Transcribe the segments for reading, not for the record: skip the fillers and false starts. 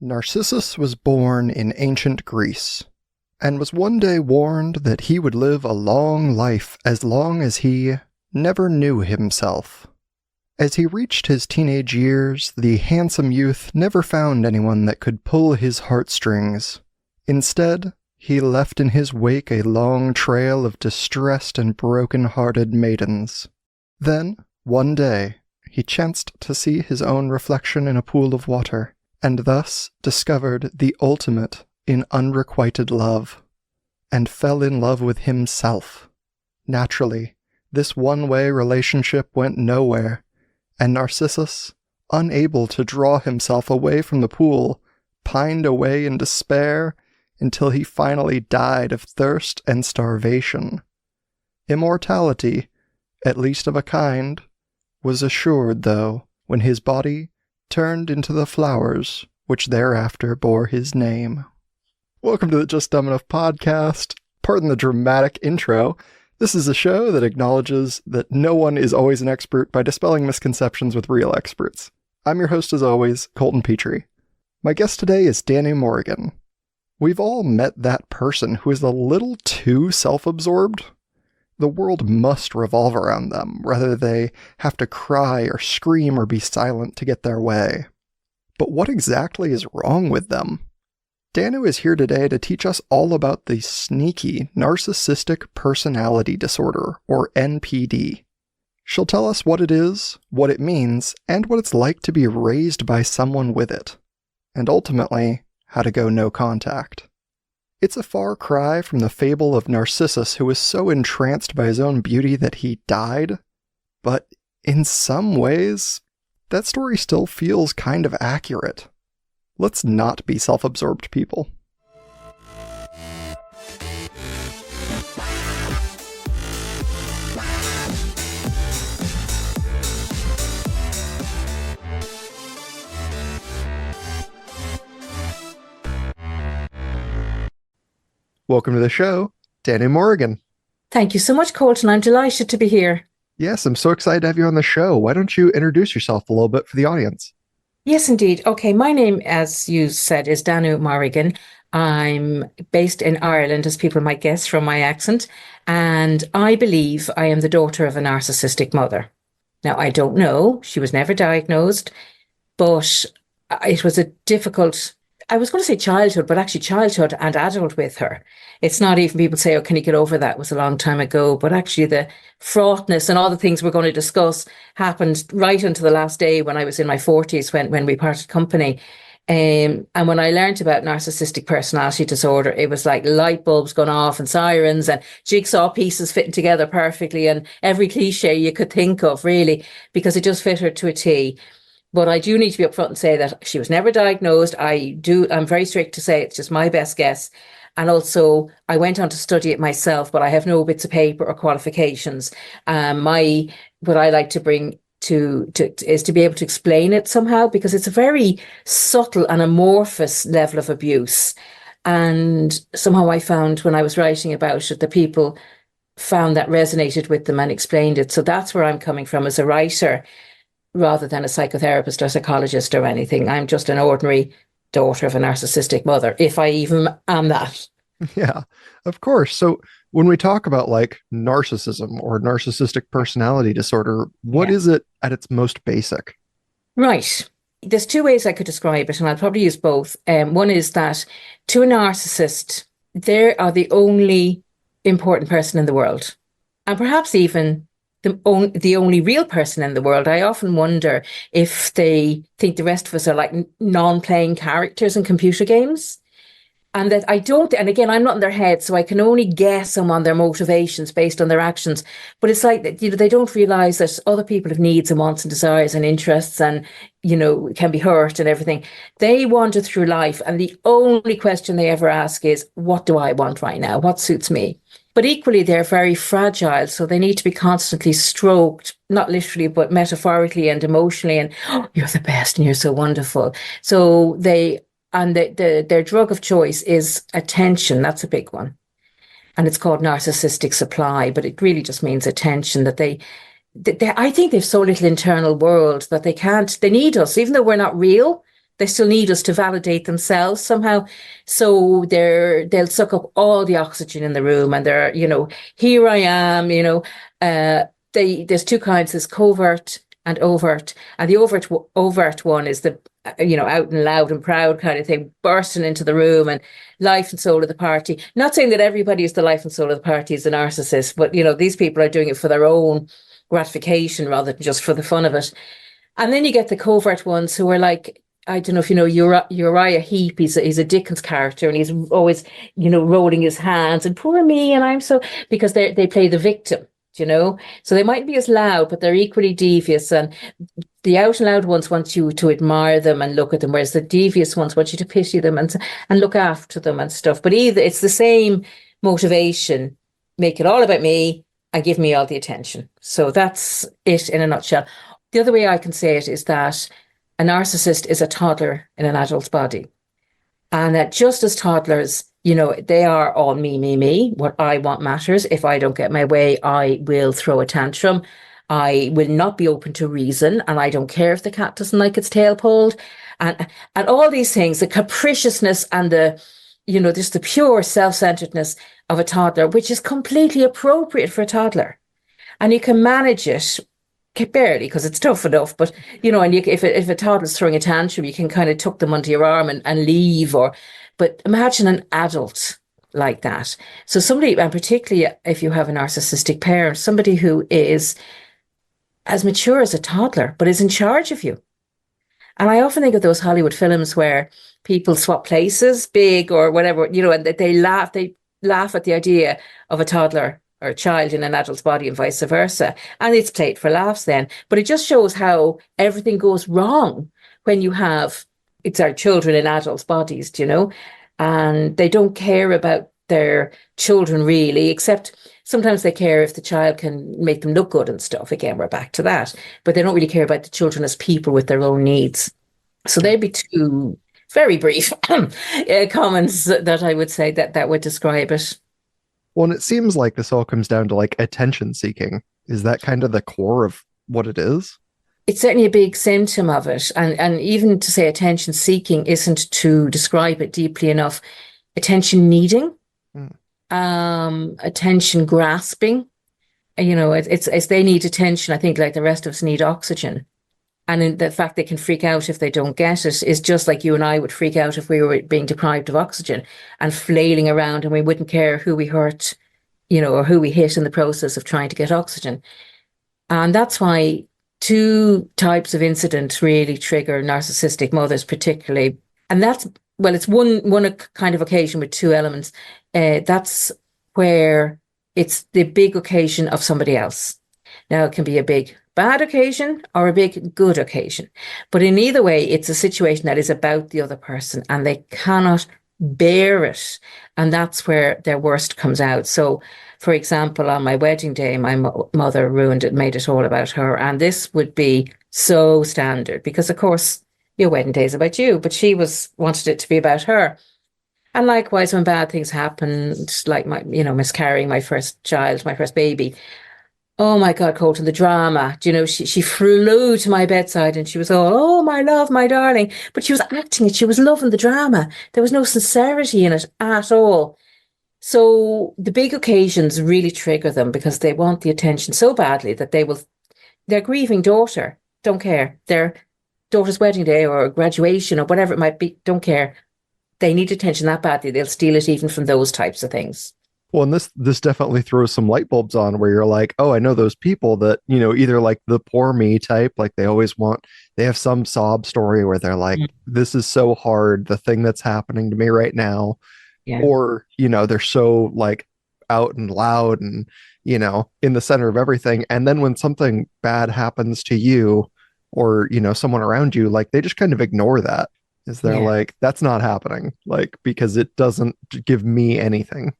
Narcissus was born in ancient Greece, and was one day warned that he would live a long life as long as he never knew himself. As he reached his teenage years, the handsome youth never found anyone that could pull his heartstrings. Instead, he left in his wake a long trail of distressed and broken-hearted maidens. Then, one day, he chanced to see his own reflection in a pool of water, and thus discovered the ultimate in unrequited love, and fell in love with himself. Naturally, this one-way relationship went nowhere, and Narcissus, unable to draw himself away from the pool, pined away in despair until he finally died of thirst and starvation. Immortality, at least of a kind, was assured, though, when his body turned into the flowers which thereafter bore his name. Welcome to the Just Dumb Enough podcast. Pardon the dramatic intro. This is a show that acknowledges that no one is always an expert by dispelling misconceptions with real experts. I'm your host as always, Colton Petrie. My guest today is Danu Morrigan. We've all met that person who is a little too self-absorbed. The world must revolve around them, rather they have to cry or scream or be silent to get their way. But what exactly is wrong with them? Danu is here today to teach us all about the sneaky Narcissistic Personality Disorder, or NPD. She'll tell us what it is, what it means, and what it's like to be raised by someone with it. And ultimately, how to go no contact. It's a far cry from the fable of Narcissus who was so entranced by his own beauty that he died, but in some ways, that story still feels kind of accurate. Let's not be self-absorbed people. Welcome to the show, Danu Morrigan. Thank you so much, Colton. I'm delighted to be here. Yes, I'm so excited to have you on the show. Why don't you introduce yourself a little bit for the audience? Yes, indeed. Okay, my name, as you said, is Danu Morrigan. I'm based in Ireland, as people might guess from my accent, and I believe I am the daughter of a narcissistic mother. Now, I don't know. She was never diagnosed, but it was a difficult, I was going to say childhood, but actually childhood and adult with her. It's not even people say, oh, can you get over that? It was a long time ago. But actually the fraughtness and all the things we're going to discuss happened right until the last day when I was in my 40s when we parted company. And when I learned about narcissistic personality disorder, it was like light bulbs going off and sirens and jigsaw pieces fitting together perfectly and every cliche you could think of, really, because it just fit her to a T. But I do need to be upfront and say that she was never diagnosed. I'm very strict to say it's just my best guess. And also, I went on to study it myself, but I have no bits of paper or qualifications. What I like to bring is to be able to explain it somehow, because it's a very subtle and amorphous level of abuse. And somehow I found when I was writing about it, that people found that resonated with them and explained it. So that's where I'm coming from as a writer, rather than a psychotherapist or psychologist or anything. I'm just an ordinary daughter of a narcissistic mother, if I even am that. Yeah, of course. So when we talk about like narcissism or narcissistic personality disorder, what is it at its most basic? Right. There's two ways I could describe it, and I'll probably use both. One is that to a narcissist, they are the only important person in the world, and perhaps even the only real person in the world. I often wonder if they think the rest of us are like non-playing characters in computer games. And that and again, I'm not in their head, so I can only guess on their motivations based on their actions. But it's like, they don't realize that other people have needs and wants and desires and interests and, can be hurt and everything. They wander through life, and the only question they ever ask is, what do I want right now? What suits me? But equally, they're very fragile, so they need to be constantly stroked, not literally, but metaphorically and emotionally. And oh, you're the best and you're so wonderful. So their drug of choice is attention. That's a big one. And it's called narcissistic supply, but it really just means attention. I think they've so little internal world that they need us, even though we're not real. They still need us to validate themselves somehow. So they'll suck up all the oxygen in the room, and they're, here I am, there's two kinds, there's covert and overt. And the overt one is the, out and loud and proud kind of thing, bursting into the room and life and soul of the party. Not saying that everybody is the life and soul of the party is a narcissist, but, these people are doing it for their own gratification rather than just for the fun of it. And then you get the covert ones who are like, I don't know if you know Uriah Heep. He's a Dickens character, and he's always, rolling his hands and poor me, and I'm so, because they play the victim, So they mightn't be as loud, but they're equally devious. And the out and loud ones want you to admire them and look at them, whereas the devious ones want you to pity them and look after them and stuff. But either it's the same motivation: make it all about me and give me all the attention. So that's it in a nutshell. The other way I can say it is that a narcissist is a toddler in an adult's body. And that just as toddlers, they are all me, me, me. What I want matters. If I don't get my way, I will throw a tantrum. I will not be open to reason. And I don't care if the cat doesn't like its tail pulled. And all these things, the capriciousness and just the pure self-centeredness of a toddler, which is completely appropriate for a toddler. And you can manage it. Barely, because it's tough enough, but and if a toddler's throwing a tantrum, you can kind of tuck them under your arm and leave. But imagine an adult like that. So somebody, and particularly if you have a narcissistic parent, somebody who is as mature as a toddler, but is in charge of you. And I often think of those Hollywood films where people swap places, big or whatever, and they laugh at the idea of a toddler or a child in an adult's body and vice versa. And it's played for laughs then. But it just shows how everything goes wrong when you have, it's our children in adults' bodies, and they don't care about their children really, except sometimes they care if the child can make them look good and stuff. Again, we're back to that. But they don't really care about the children as people with their own needs. So they'd be two very brief comments that I would say that would describe it. Well, and it seems like this all comes down to like attention seeking. Is that kind of the core of what it is? It's certainly a big symptom of it. And even to say attention seeking isn't to describe it deeply enough. Attention needing, attention grasping. It's they need attention, I think, like the rest of us need oxygen. And in the fact they can freak out if they don't get it is just like you and I would freak out if we were being deprived of oxygen and flailing around, and we wouldn't care who we hurt, or who we hit in the process of trying to get oxygen. And that's why two types of incident really trigger narcissistic mothers particularly. And that's, well, it's one kind of occasion with two elements. That's where it's the big occasion of somebody else. Now, it can be a big bad occasion or a big good occasion. But in either way, it's a situation that is about the other person and they cannot bear it. And that's where their worst comes out. So, for example, on my wedding day, my mother ruined it, made it all about her. And this would be so standard because, of course, your wedding day is about you, but she wanted it to be about her. And likewise, when bad things happened, like miscarrying my first child, my first baby, oh my God, Colton, the drama. She flew to my bedside and she was all, oh, my love, my darling. But she was acting it. She was loving the drama. There was no sincerity in it at all. So the big occasions really trigger them because they want the attention so badly that their grieving daughter, don't care. Their daughter's wedding day or graduation or whatever it might be, don't care. They need attention that badly. They'll steal it even from those types of things. Well, and this definitely throws some light bulbs on where you're like, oh, I know those people that, either like the poor me type, like they have some sob story where they're like, this is so hard, the thing that's happening to me right now. Yeah. Or, they're so like out and loud and, in the center of everything. And then when something bad happens to you or, someone around you, like they just kind of ignore that. They're like, that's not happening, like, because it doesn't give me anything.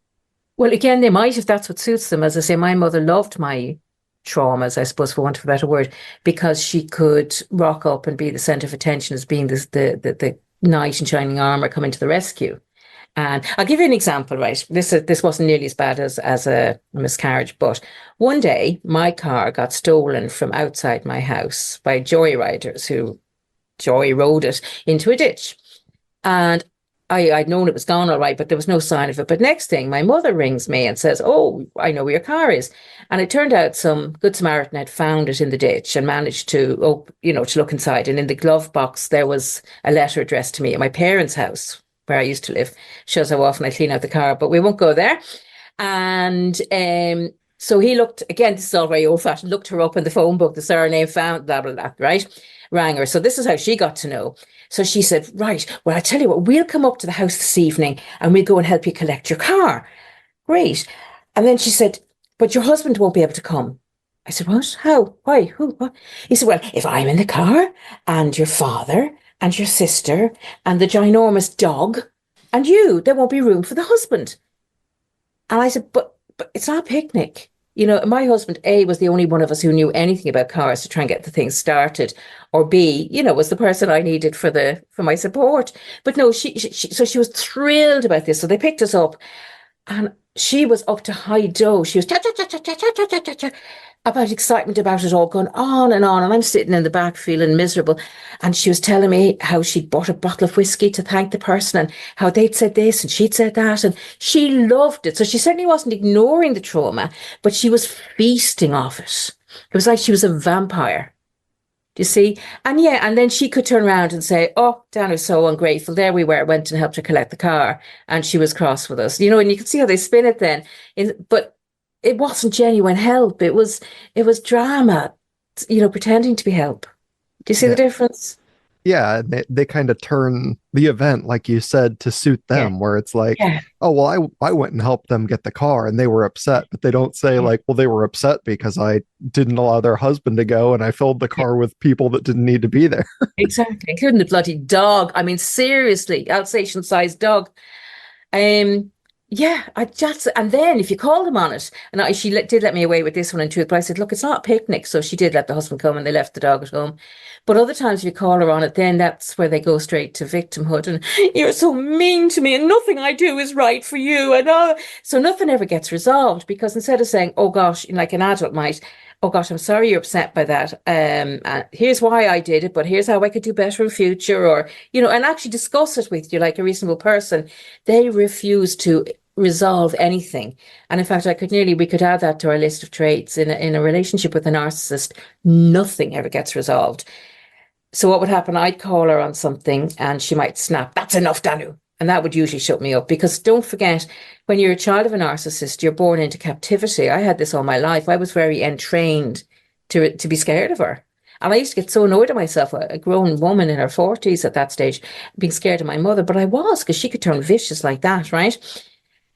Well, again, they might if that's what suits them. As I say, my mother loved my traumas, I suppose, for want of a better word, because she could rock up and be the centre of attention as being the knight in shining armour coming to the rescue. And I'll give you an example, right? This wasn't nearly as bad as a miscarriage, but one day my car got stolen from outside my house by joyriders who joy rode it into a ditch. And I'd known it was gone all right, but there was no sign of it. But next thing, my mother rings me and says, "Oh, I know where your car is." And it turned out some good Samaritan had found it in the ditch and managed to, to look inside. And in the glove box, there was a letter addressed to me at my parents' house, where I used to live. Shows how often I clean out the car, but we won't go there. And so he looked, again, this is all very old-fashioned, looked her up in the phone book, the surname found, blah, blah, blah, right? Rang her. So this is how she got to know. So she said, "Right, well, I tell you what, we'll come up to the house this evening and we'll go and help you collect your car." Great. And then she said, "But your husband won't be able to come." I said, "What? How? Why? Who? What?" He said, "Well, if I'm in the car and your father and your sister and the ginormous dog and you, there won't be room for the husband." And I said, but it's not a picnic. My husband, A, was the only one of us who knew anything about cars to try and get the thing started, or B, was the person I needed for my support. But no, so she was thrilled about this. So they picked us up, and she was up to high dough. She was about excitement about it all, going on. And I'm sitting in the back feeling miserable. And she was telling me how she'd bought a bottle of whiskey to thank the person and how they'd said this and she'd said that. And she loved it. So she certainly wasn't ignoring the trauma, but she was feasting off it. It was like she was a vampire. Do you see? And yeah, and then she could turn around and say, "Oh, Dan was so ungrateful. There we were, went and helped her collect the car. And she was cross with us." And you can see how they spin it then. But it wasn't genuine help. It was drama, pretending to be help. Do you see the difference? Yeah, they kind of turn the event, like you said, to suit them, where it's like, "Oh, well, I went and helped them get the car and they were upset." But they don't say like, "Well, they were upset because I didn't allow their husband to go and I filled the car with people that didn't need to be there." Exactly, including the bloody dog. I mean, seriously, Alsatian-sized dog. Yeah, and then if you call them on it, and she did let me away with this one in truth, but I said, "Look, it's not a picnic." So she did let the husband come and they left the dog at home. But other times if you call her on it, then that's where they go straight to victimhood. And "You're so mean to me and nothing I do is right for you." And so nothing ever gets resolved, because instead of saying, "Oh gosh," like an adult might, "Oh gosh, I'm sorry you're upset by that. Here's why I did it, but here's how I could do better in future," or, and actually discuss it with you like a reasonable person. They refuse to resolve anything. And in fact, we could add that to our list of traits in a relationship with a narcissist. Nothing ever gets resolved. So what would happen? I'd call her on something and she might snap, "That's enough, Danu." And that would usually shut me up, because don't forget, when you're a child of a narcissist, you're born into captivity. I had this all my life. I was very entrained to be scared of her. And I used to get so annoyed at myself, a grown woman in her 40s at that stage, being scared of my mother. But I was, because she could turn vicious like that, right?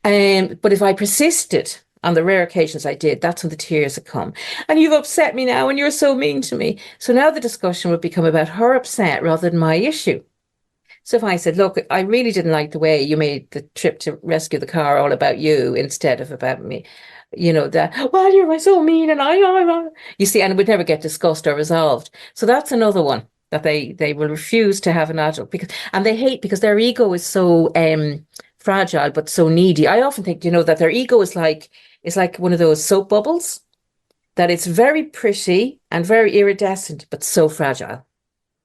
But if I persisted, on the rare occasions I did, that's when the tears would come. "And you've upset me now, and you're so mean to me." So now the discussion would become about her upset rather than my issue. So if I said, "Look, I really didn't like the way you made the trip to rescue the car all about you instead of about me," that, "Well, you're so mean," and you see, and it would never get discussed or resolved. So that's another one that they will refuse to have an adult, and they hate, because their ego is so fragile but so needy. I often think, that their ego is like one of those soap bubbles, that it's very pretty and very iridescent but so fragile.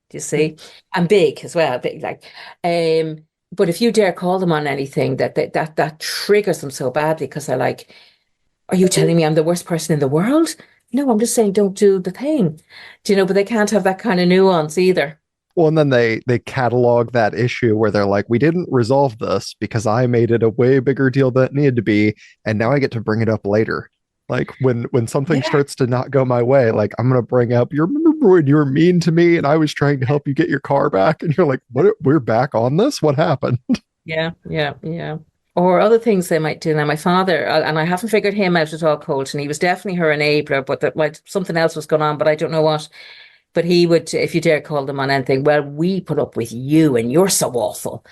Do you see? And big as well, big like. But if you dare call them on anything, that triggers them so badly, because they're like, "Are you telling me I'm the worst person in the world?" "No, I'm just saying don't do the thing." But they can't have that kind of nuance either. Well, and then they catalog that issue where they're like, "We didn't resolve this because I made it a way bigger deal than it needed to be, and now I get to bring it up later." Like when something starts to not go my way, like, I'm gonna bring up, "You remember when you were mean to me and I was trying to help you get your car back?" And you're like, "What? We're back on this? What happened?" Yeah, yeah, yeah. Or other things they might do. Now, my father, and I haven't figured him out at all, Colton. He was definitely her enabler, but something else was going on, but I don't know what. But he would, if you dare call them on anything, "Well, we put up with you and you're so awful."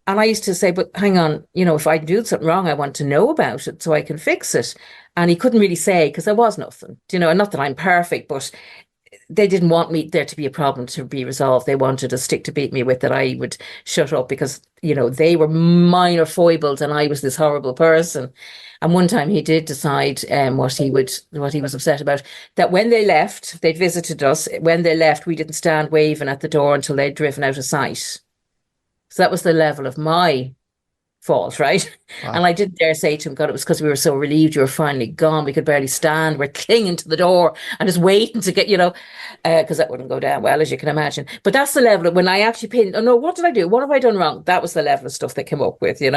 And I used to say, "But hang on, if I do something wrong, I want to know about it so I can fix it." And he couldn't really say, because there was nothing, and not that I'm perfect, but they didn't want me there to be a problem to be resolved. They wanted a stick to beat me with that I would shut up because, they were minor foibles and I was this horrible person. And one time he did decide what he was upset about, that when they left, they'd visited us. When they left, we didn't stand waving at the door until they'd driven out of sight. So that was the level of my fault, right? And Wow. I didn't dare say to him, God, it was because we were so relieved you were finally gone. We could barely stand. We're clinging to the door and just waiting to get, because that wouldn't go down well, as you can imagine. But that's the level of when I actually pinned, oh no, what did I do? What have I done wrong? That was the level of stuff they came up with. You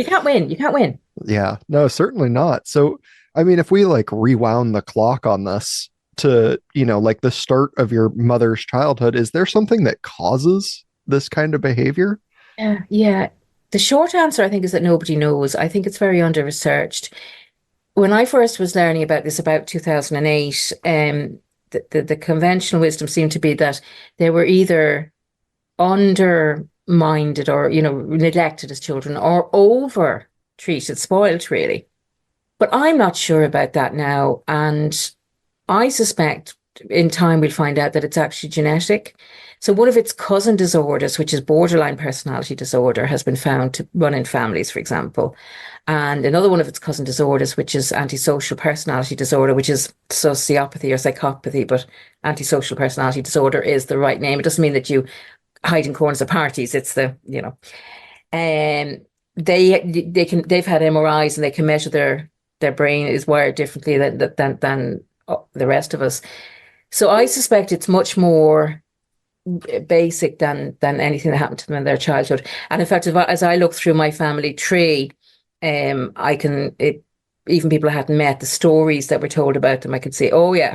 can't win. You can't win. Yeah, no, certainly not. So, I mean, if we like rewound the clock on this to, like the start of your mother's childhood, is there something that causes this kind of behavior? Yeah, yeah. The short answer, I think, is that nobody knows. I think it's very under-researched. When I first was learning about this about 2008, the conventional wisdom seemed to be that they were either undermined or, neglected as children or over treated, spoiled, really. But I'm not sure about that now. And I suspect in time we'll find out that it's actually genetic. So one of its cousin disorders, which is borderline personality disorder, has been found to run in families, for example. And another one of its cousin disorders, which is antisocial personality disorder, which is sociopathy or psychopathy, but antisocial personality disorder is the right name. It doesn't mean that you hide in corners of parties. It's and they've had MRIs and they can measure their brain is wired differently than the rest of us. So I suspect it's much more basic than anything that happened to them in their childhood. And in fact, as I look through my family tree, even people I hadn't met, the stories that were told about them, I could say, oh yeah,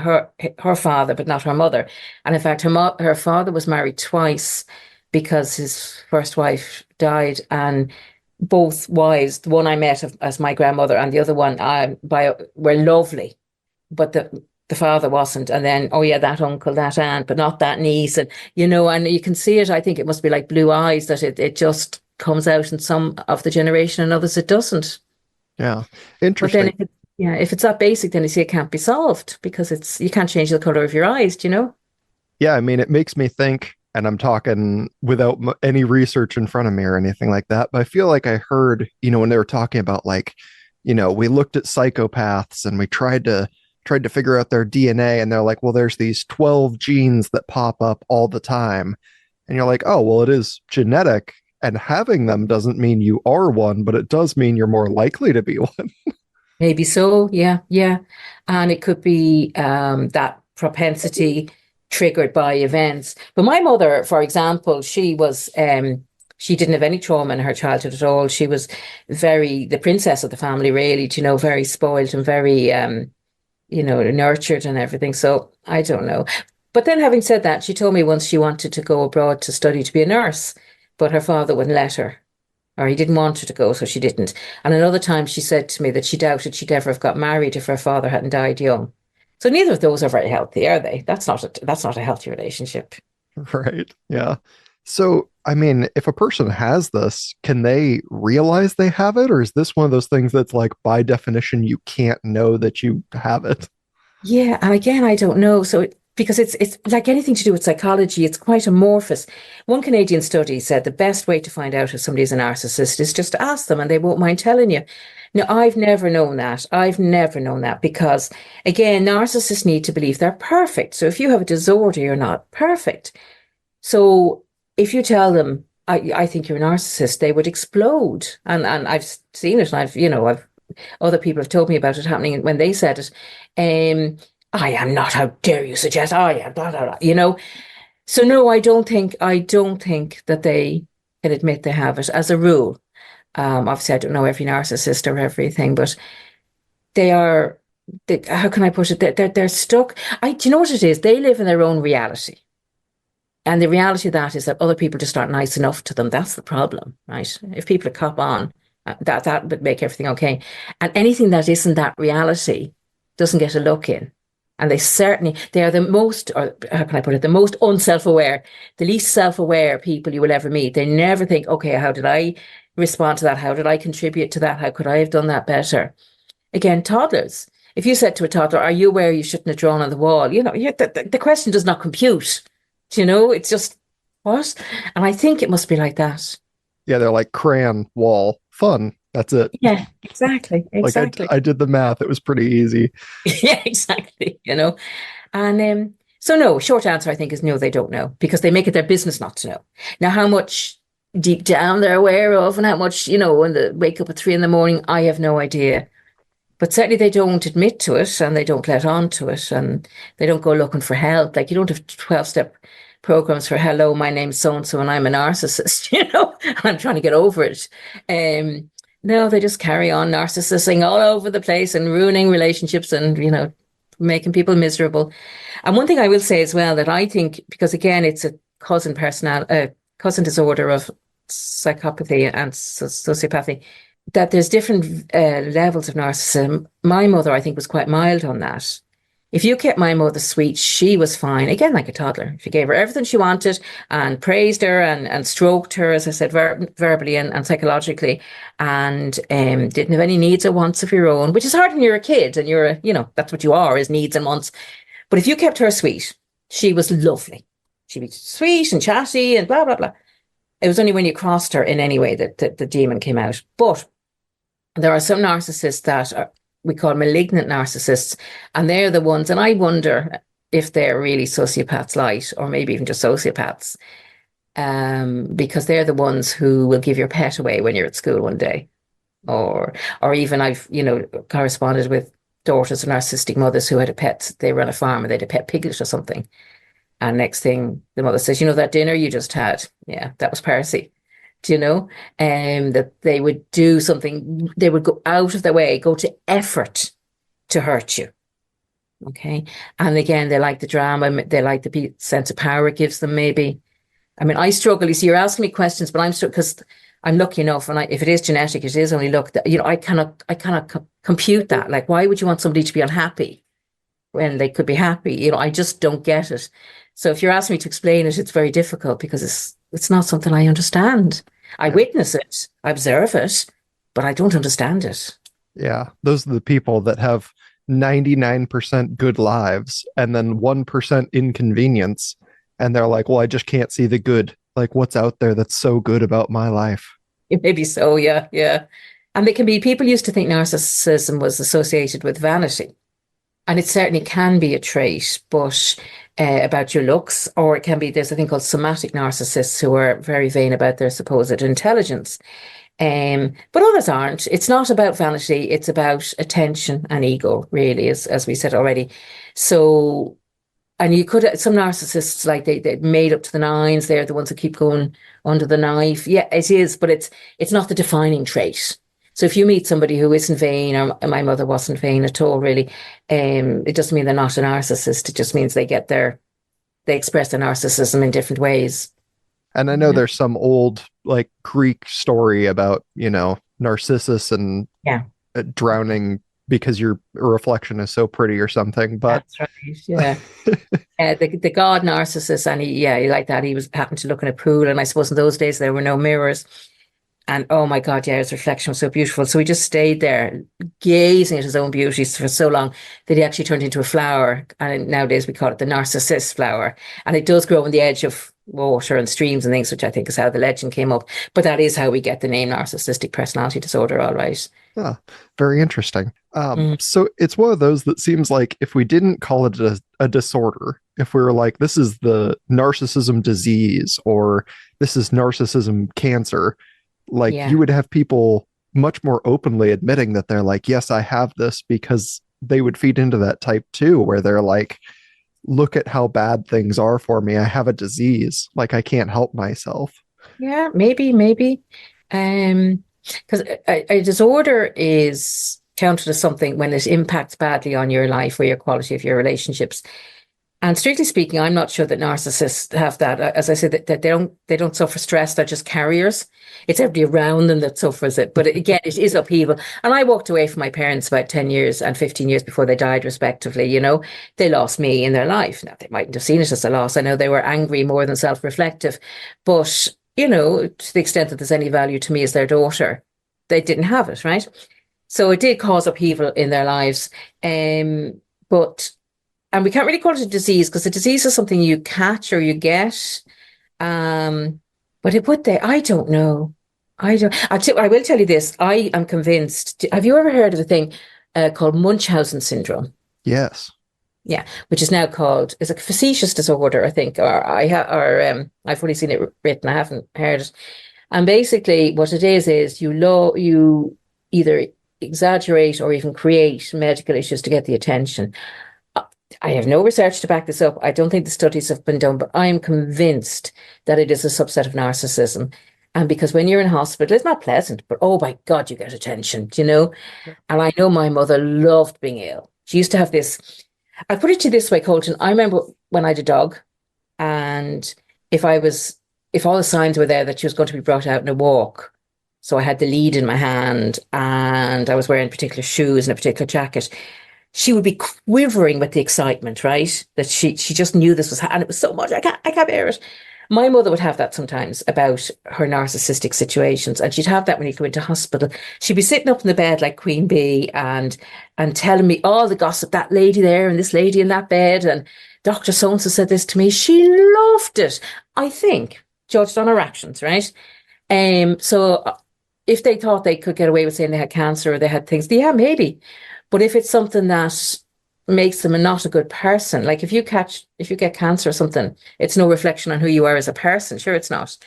her father, but not her mother. And in fact, her father was married twice because his first wife died, and both wives, the one I met as my grandmother and the other one were lovely, but the father wasn't. And then, oh yeah, that uncle, that aunt, but not that niece. And, and you can see it. I think it must be like blue eyes that it just comes out in some of the generation and others it doesn't. Yeah, But then interesting. if it's that basic, then you see it can't be solved because you can't change the color of your eyes, do you know? Yeah, I mean, it makes me think, and I'm talking without any research in front of me or anything like that, but I feel like I heard, when they were talking about like, we looked at psychopaths and we tried to figure out their DNA, and they're like, well, there's these 12 genes that pop up all the time. And you're like, oh, well, it is genetic, and having them doesn't mean you are one, but it does mean you're more likely to be one. Maybe so. Yeah, yeah. And it could be that propensity triggered by events. But my mother, for example, she didn't have any trauma in her childhood at all. She was the princess of the family, really, very spoiled and very, nurtured and everything. So I don't know. But then having said that, she told me once she wanted to go abroad to study to be a nurse, but her father wouldn't let her, or he didn't want her to go, so she didn't. And another time she said to me that she doubted she'd ever have got married if her father hadn't died young. So neither of those are very healthy, are they? That's not a healthy relationship. Right. Yeah. So, I mean, if a person has this, can they realize they have it? Or is this one of those things that's like, by definition, you can't know that you have it? Yeah, and again, I don't know. Because it's like anything to do with psychology, it's quite amorphous. One Canadian study said the best way to find out if somebody's a narcissist is just to ask them, and they won't mind telling you. Now, I've never known that. I've never known that because, again, narcissists need to believe they're perfect. So if you have a disorder, you're not perfect. So if you tell them, I think you're a narcissist, they would explode. And I've seen it, and I've other people have told me about it happening when they said it. I am not, how dare you suggest I am, blah, blah, blah. So no, I don't think that they can admit they have it as a rule. Obviously I don't know every narcissist or everything, but they are, how can I put it? They're stuck. Do you know what it is? They live in their own reality. And the reality of that is that other people just aren't nice enough to them. That's the problem, right? If people cop on, that would make everything okay. And anything that isn't that reality doesn't get a look in. And they are the most, or how can I put it, the most unself-aware, the least self-aware people you will ever meet. They never think, okay, how did I respond to that? How did I contribute to that? How could I have done that better? Again, toddlers. if you said to a toddler, are you aware you shouldn't have drawn on the wall? The question does not compute. It's just, what? And I think it must be like that. Yeah, they're like crayon wall. Fun. That's it. Yeah, exactly. Like Exactly. I did the math. It was pretty easy. Yeah, exactly. And so no, short answer I think is no, they don't know because they make it their business not to know. Now, how much deep down they're aware of and how much, when they wake up at 3 a.m, I have no idea. But certainly they don't admit to it and they don't let on to it and they don't go looking for help. Like you don't have 12-step programs for hello, my name's so-and-so and I'm a narcissist, and I'm trying to get over it. No, they just carry on narcissisting all over the place and ruining relationships and, making people miserable. And one thing I will say as well that I think, because again, it's a cousin disorder of psychopathy and sociopathy, that there's different levels of narcissism. My mother, I think, was quite mild on that. If you kept my mother sweet, she was fine. Again, like a toddler. If you gave her everything she wanted and praised her and stroked her, as I said, verbally and psychologically, and didn't have any needs or wants of your own, which is hard when you're a kid and that's what you are, is needs and wants. But if you kept her sweet, she was lovely. She'd be sweet and chatty and blah, blah, blah. It was only when you crossed her in any way that the demon came out. But there are some narcissists that we call malignant narcissists, and they're the ones, and I wonder if they're really sociopaths light or maybe even just sociopaths, because they're the ones who will give your pet away when you're at school one day. Or even I've, corresponded with daughters of narcissistic mothers who had a pet. They run a farm and they had a pet piglet or something. And next thing the mother says, that dinner you just had? Yeah, that was Percy. That they would do something, they would go out of their way, go to effort to hurt you. Okay. And again, they like the drama, they like the sense of power it gives them, maybe. I mean, I struggle. You see, you're asking me questions, but I'm because I'm lucky enough, and if it is genetic, it is only luck that, I cannot compute that. Like, why would you want somebody to be unhappy when they could be happy? I just don't get it. So if you're asking me to explain it, it's very difficult because it's not something I understand. I witness it, I observe it, but I don't understand it. Yeah, those are the people that have 99% good lives and then 1% inconvenience. And they're like, well, I just can't see the good. Like, what's out there that's so good about my life? Maybe so, yeah, yeah. And people used to think narcissism was associated with vanity. And it certainly can be a trait, but about your looks, or it can be, there's a thing called somatic narcissists who are very vain about their supposed intelligence. But others aren't. It's not about vanity, it's about attention and ego, really, as we said already. So, and you could, some narcissists, like they made up to the nines, they're the ones who keep going under the knife. Yeah, it is, but it's not the defining trait. So if you meet somebody who isn't vain, or my mother wasn't vain at all, really, it doesn't mean they're not a narcissist. It just means they express their narcissism in different ways. And I know there's some old like Greek story about, Narcissus and drowning because your reflection is so pretty or something. But that's right, yeah. The god Narcissus, and he like that. He happened to look in a pool, and I suppose in those days there were no mirrors. And oh my God, yeah, his reflection was so beautiful. So he just stayed there gazing at his own beauty for so long that he actually turned into a flower. And nowadays we call it the Narcissus flower. And it does grow on the edge of water and streams and things, which I think is how the legend came up. But that is how we get the name narcissistic personality disorder, all right. Ah, very interesting. So it's one of those that seems like if we didn't call it a disorder, if we were like, this is the narcissism disease or this is narcissism cancer, like you would have people much more openly admitting that they're like, yes, I have this, because they would feed into that type too, where they're like, look at how bad things are for me. I have a disease. Like I can't help myself. Yeah, maybe. Because a disorder is counted as something when it impacts badly on your life or your quality of your relationships. And strictly speaking, I'm not sure that narcissists have that. As I said, that they don't suffer stress. They're just carriers. It's everybody around them that suffers it. But again, it is upheaval. And I walked away from my parents about 10 years and 15 years before they died, respectively. They lost me in their life. Now, they mightn't have seen it as a loss. I know they were angry more than self-reflective. But, to the extent that there's any value to me as their daughter, they didn't have it, right? So it did cause upheaval in their lives. Um, but, and we can't really call it a disease because a disease is something you catch or you get. Um, but it would they? I don't know. I don't. I will tell you this. I am convinced. Have you ever heard of a thing called Munchausen syndrome? Yes. Yeah, which is now called is a facetious disorder, I think, or I've only seen it written. I haven't heard it. And basically, what it is you either exaggerate or even create medical issues to get the attention. Uh, I have no research to back this up. I don't think the studies have been done, but I'm convinced that it is a subset of narcissism. And because when you're in hospital, it's not pleasant, but oh my God, you get attention, you know? And I know my mother loved being ill. She used to have this. I put it to you this way, Colton. I remember when I had a dog, and if I was, if all the signs were there that she was going to be brought out in a walk, so I had the lead in my hand and I was wearing particular shoes and a particular jacket, she would be quivering with the excitement, right? That she just knew this was, and it was so much, I can't bear it. My mother would have that sometimes about her narcissistic situations, and she'd have that when you go into hospital. She'd be sitting up in the bed like Queen Bee and telling me all the gossip, that lady there and this lady in that bed, and Dr. So-and-so said this to me. She loved it, I think, judged on her actions, right? So if they thought they could get away with saying they had cancer or they had things, yeah, maybe. But if it's something that makes them not a good person, like if you get cancer or something, it's no reflection on who you are as a person. Sure, it's not.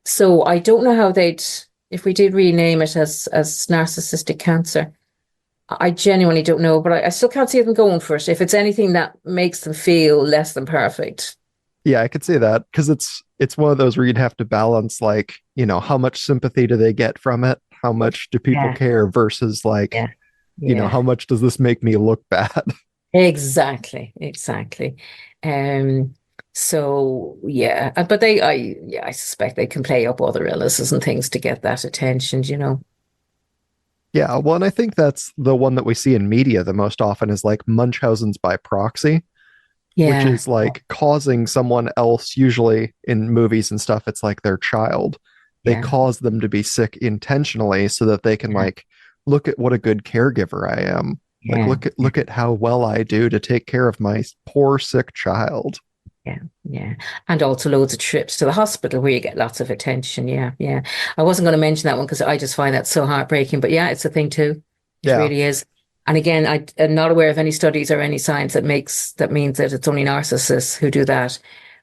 So I don't know how they'd, if we did rename it as narcissistic cancer, I genuinely don't know, but I still can't see them going for it. If it's anything that makes them feel less than perfect. Yeah, I could say that because it's one of those where you'd have to balance like, how much sympathy do they get from it? How much do people Yeah, care versus like, yeah, yeah. how much does this make me look bad? Exactly, exactly. Um, so yeah, but I suspect they can play up other illnesses and things to get that attention, you know. Yeah, well, and I think that's the one that we see in media the most often is like Munchausen's by proxy, which Yeah, is like causing someone else, usually in movies and stuff, it's like their child. They yeah, cause them to be sick intentionally so that they can yeah, like look at what a good caregiver I am. Like yeah, look at how well I do to take care of my poor sick child. yeah, yeah. And also loads of trips to the hospital where you get lots of attention. Yeah, yeah. I wasn't going to mention that one because I just find that so heartbreaking. But yeah, it's a thing too. It Yeah. really is. And again, I'm not aware of any studies or any science that means that it's only narcissists who do that.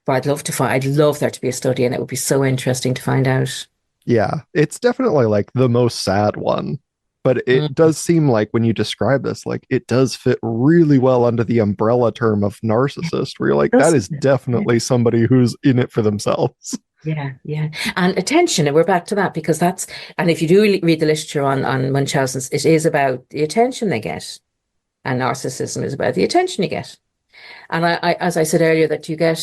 But I'd love there to be a study, and it would be so interesting to find out. Yeah, it's definitely like the most sad one, but it Mm. does seem like when you describe this, like it does fit really well under the umbrella term of narcissist, where you're like, that is Doesn't it? Yeah, definitely somebody who's in it for themselves. yeah, yeah. And attention, and we're back to that because and if you do read the literature on Munchausen's, it is about the attention they get. And narcissism is about the attention you get. And as I said earlier, that you get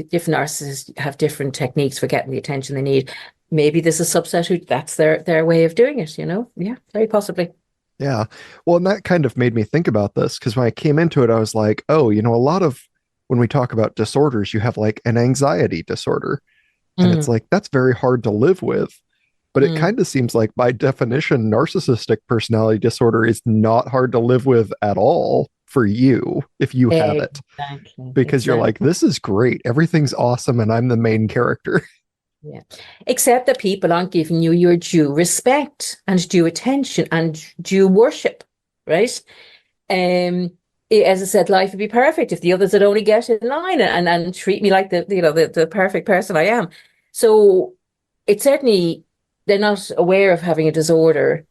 different narcissists have different techniques for getting the attention they need. Maybe there's a subset who that's their way of doing it, you know? Yeah, very possibly. Yeah. Well, and that kind of made me think about this because when I came into it, I was like, oh, a lot of when we talk about disorders, you have like an anxiety disorder. And it's Mm, like, that's very hard to live with. But it mm. kind of seems like, by definition, narcissistic personality disorder is not hard to live with at all for you if you have it, Exactly, because you're like, exactly. this is great. Everything's awesome. And I'm the main character. Yeah. Except that people aren't giving you your due respect and due attention and due worship, right? Um, as I said, life would be perfect if the others would only get in line and treat me like the perfect person I am. So it's certainly they're not aware of having a disorder,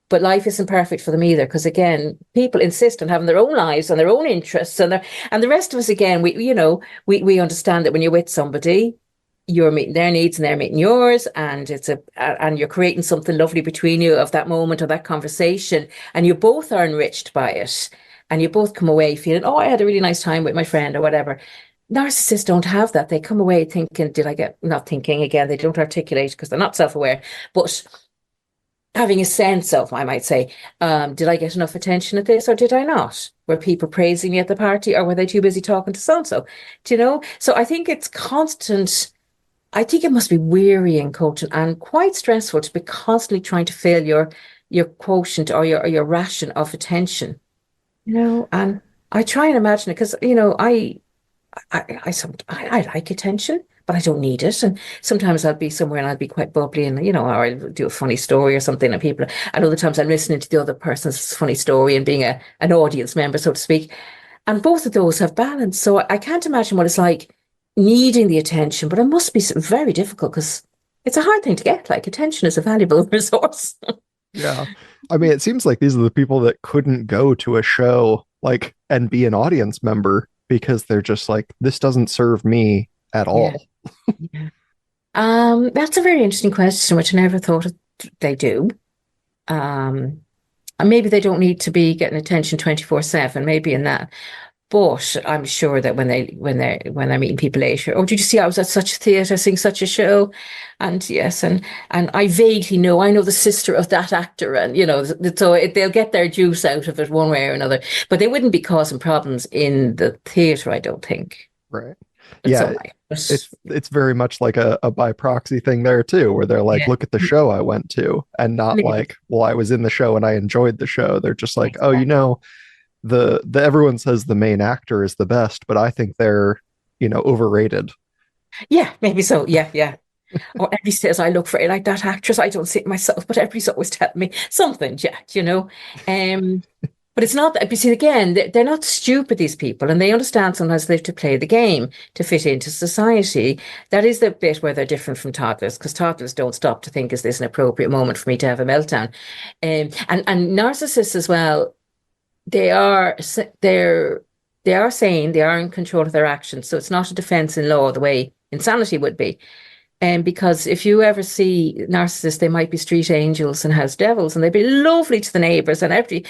but life isn't perfect for them either. Because again, people insist on having their own lives and their own interests, and the rest of us again, we understand that when you're with somebody, you're meeting their needs and they're meeting yours, and and you're creating something lovely between you of that moment or that conversation, and you both are enriched by it, and you both come away feeling, oh, I had a really nice time with my friend or whatever. Narcissists don't have that. They come away thinking, did I get, not thinking again, they don't articulate because they're not self-aware, but having a sense of, I might say, did I get enough attention at this or did I not? Were people praising me at the party or were they too busy talking to so-and-so? Do you know? So I think it's constant. I think it must be wearying, coaching, and quite stressful to be constantly trying to fill your your quotient or your ration of attention, and I try and imagine it because, I like attention, but I don't need it. And sometimes I'll be somewhere and I'll be quite bubbly and, or I'll do a funny story or something. And and other times I'm listening to the other person's funny story and being an audience member, so to speak. And both of those have balance. So I can't imagine what it's like needing the attention, but it must be very difficult because it's a hard thing to get. Like attention is a valuable resource. Yeah. I mean, it seems like these are the people that couldn't go to a show like and be an audience member because they're just like, this doesn't serve me at Yeah. all. Yeah. That's a very interesting question, which I never thought they do. Um, and maybe they don't need to be getting attention 24/7, maybe in that. But I'm sure that when they're meeting people later, oh, did you see I was at such a theatre seeing such a show? And yes, and I vaguely know, I know the sister of that actor, and so they'll get their juice out of it one way or another. But they wouldn't be causing problems in the theatre, I don't think. Right. But Yeah. some might. It's very much like a by proxy thing there too, where they're like, Yeah. look at the show I went to, and not like, well, I was in the show and I enjoyed the show. They're just like, oh, the everyone says the main actor is the best, but I think they're, overrated. Yeah, maybe so. Yeah, yeah. Or everybody says I look for it like that actress. I don't see it myself, but everybody's always telling me something, Jack. But it's not that, you see, again, they're not stupid, these people, and they understand sometimes they have to play the game to fit into society. That is the bit where they're different from toddlers, because toddlers don't stop to think, is this an appropriate moment for me to have a meltdown? And narcissists as well, they are they are sane, they are in control of their actions. So it's not a defense in law the way insanity would be. And because if you ever see narcissists, they might be street angels and house devils, and they'd be lovely to the neighbors, and everybody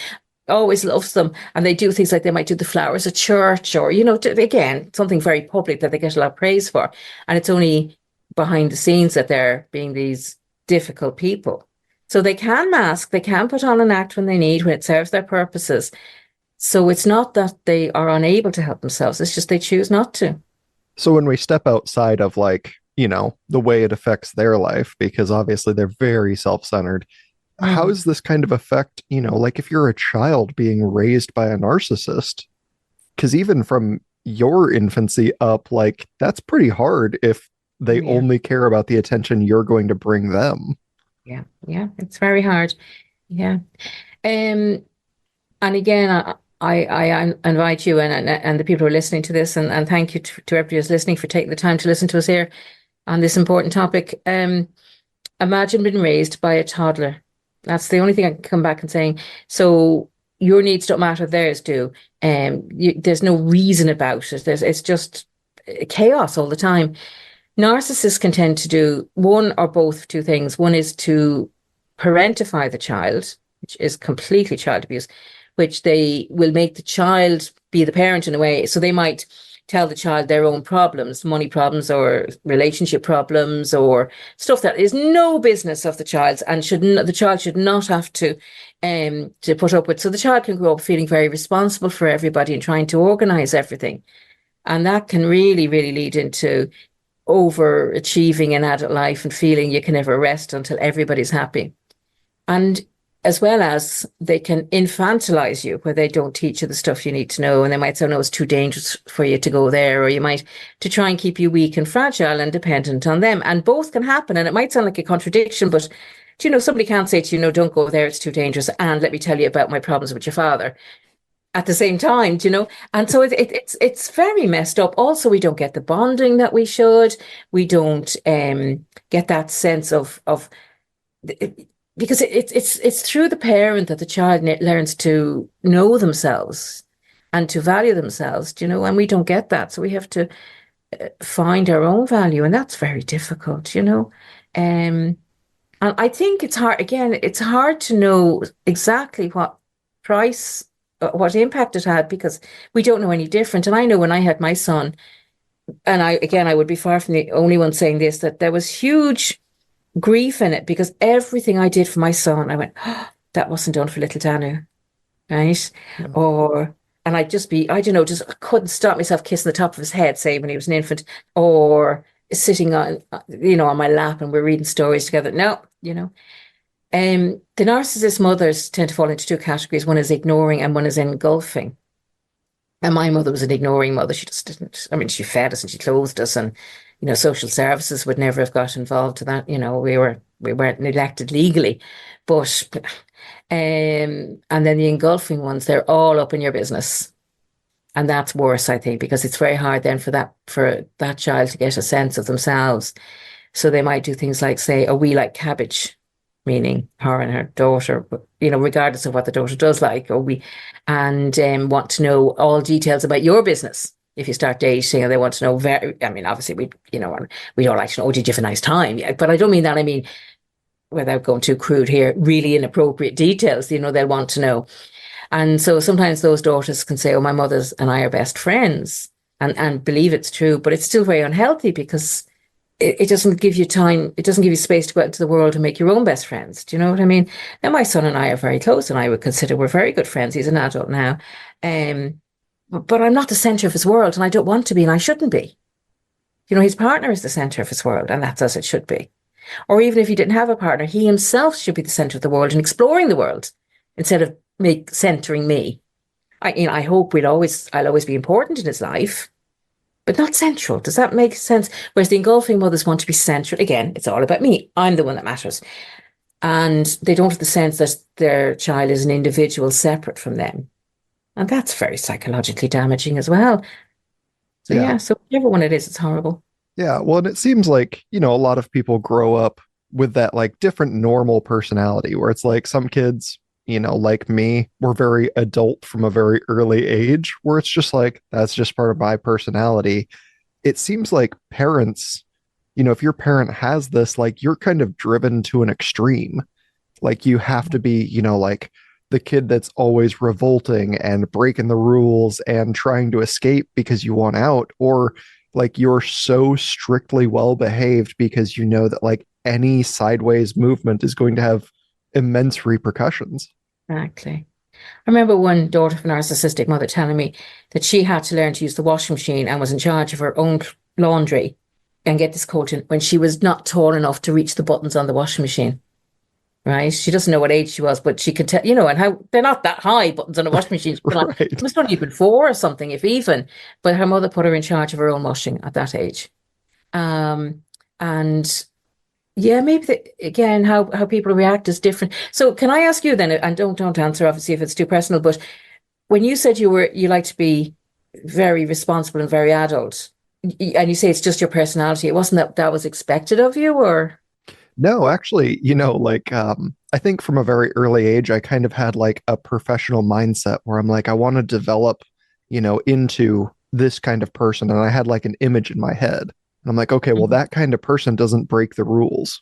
always loves them. And they do things like they might do the flowers at church, or, again, something very public that they get a lot of praise for. And it's only behind the scenes that they're being these difficult people. So they can mask, they can put on an act when they need, when it serves their purposes. So it's not that they are unable to help themselves, it's just they choose not to. So when we step outside of like, the way it affects their life, because obviously they're very self-centered, how Mm. does this kind of affect, like if you're a child being raised by a narcissist? Because even from your infancy up, like that's pretty hard if they Yeah, only care about the attention you're going to bring them. yeah, yeah. It's very hard. Yeah. Um, and again, I invite you and the people who are listening to this, and thank you to everybody who's listening for taking the time to listen to us here on this important topic. Imagine being raised by a toddler. That's the only thing I can come back and saying. So your needs don't matter, theirs do. There's no reason about it. It's just chaos all the time. Narcissists can tend to do one or both two things. One is to parentify the child, which is completely child abuse, which they will make the child be the parent in a way. So they might tell the child their own problems, money problems or relationship problems or stuff that is no business of the child's, and the child should not have to put up with. So the child can grow up feeling very responsible for everybody and trying to organize everything. And that can really, really lead into overachieving in adult life and feeling you can never rest until everybody's happy. And as well as they can infantilize you, where they don't teach you the stuff you need to know. And they might say, no, it's too dangerous for you to go there. Or you might, to try and keep you weak and fragile and dependent on them. And both can happen. And it might sound like a contradiction, but somebody can't say to you, no, don't go there, it's too dangerous. And let me tell you about my problems with your father at the same time, and so it's very messed up. Also, we don't get the bonding that we should. We don't get that sense of because it's through the parent that the child learns to know themselves and to value themselves, and we don't get that. So we have to find our own value, and that's very difficult. And I think it's hard, again, it's hard to know exactly what impact it had, because we don't know any different. And I know when I had my son, and I would be far from the only one saying this, that there was huge grief in it, because everything I did for my son, I went, oh, that wasn't done for little Danu, right? Yeah. And I'd just be, I don't know, just I couldn't stop myself kissing the top of his head, say, when he was an infant, or sitting on my lap and we're reading stories together. No. The narcissist mothers tend to fall into two categories. One is ignoring and one is engulfing. And my mother was an ignoring mother. She just didn't, I mean, she fed us and she clothed us, and, social services would never have got involved to that. We weren't elected legally. But and then the engulfing ones, they're all up in your business. And that's worse, I think, because it's very hard then for that child to get a sense of themselves. So they might do things like say, "Oh, we like cabbage," meaning her and her daughter, regardless of what the daughter does like, and want to know all details about your business. If you start dating, and they want to know I mean, obviously we don't like to know, oh, did you have a nice time? Yeah, but I don't mean that. I mean, without going too crude here, really inappropriate details, they'll want to know. And so sometimes those daughters can say, oh, my mother's and I are best friends, and believe it's true, but it's still very unhealthy because it doesn't give you time, it doesn't give you space to go out into the world and make your own best friends. Do you know what I mean? Now, my son and I are very close, and I would consider we're very good friends. He's an adult now. But I'm not the center of his world, and I don't want to be, and I shouldn't be. His partner is the center of his world, and that's as it should be. Or even if he didn't have a partner, he himself should be the center of the world and exploring the world instead of centering me. I hope I'll always be important in his life, but not central. Does that make sense? Whereas the engulfing mothers want to be central. Again, it's all about me. I'm the one that matters. And they don't have the sense that their child is an individual separate from them. And that's very psychologically damaging as well. So Yeah. so whichever one it is, it's horrible. Yeah. Well, and it seems like, a lot of people grow up with that like different normal personality where it's like some kids, like me, were very adult from a very early age, where it's just like, that's just part of my personality. It seems like parents, if your parent has this, like you're kind of driven to an extreme. Like you have to be, like the kid that's always revolting and breaking the rules and trying to escape because you want out, or like you're so strictly well behaved because you know that like any sideways movement is going to have immense repercussions. Exactly. I remember one daughter of a narcissistic mother telling me that she had to learn to use the washing machine and was in charge of her own laundry and get this quote when she was not tall enough to reach the buttons on the washing machine. Right? She doesn't know what age she was, but she could tell, and how they're not that high buttons on a washing machine. It Right. must only been four or something, if even. But her mother put her in charge of her own washing at that age. Um, and yeah, maybe again, how people react is different. So can I ask you then, and don't answer obviously if it's too personal, but when you said you like to be very responsible and very adult, and you say it's just your personality, it wasn't that was expected of you, or No, actually, like I think from a very early age, I kind of had like a professional mindset where I'm like, I want to develop, into this kind of person. And I had like an image in my head. And I'm like, okay, well, Mhm. that kind of person doesn't break the rules.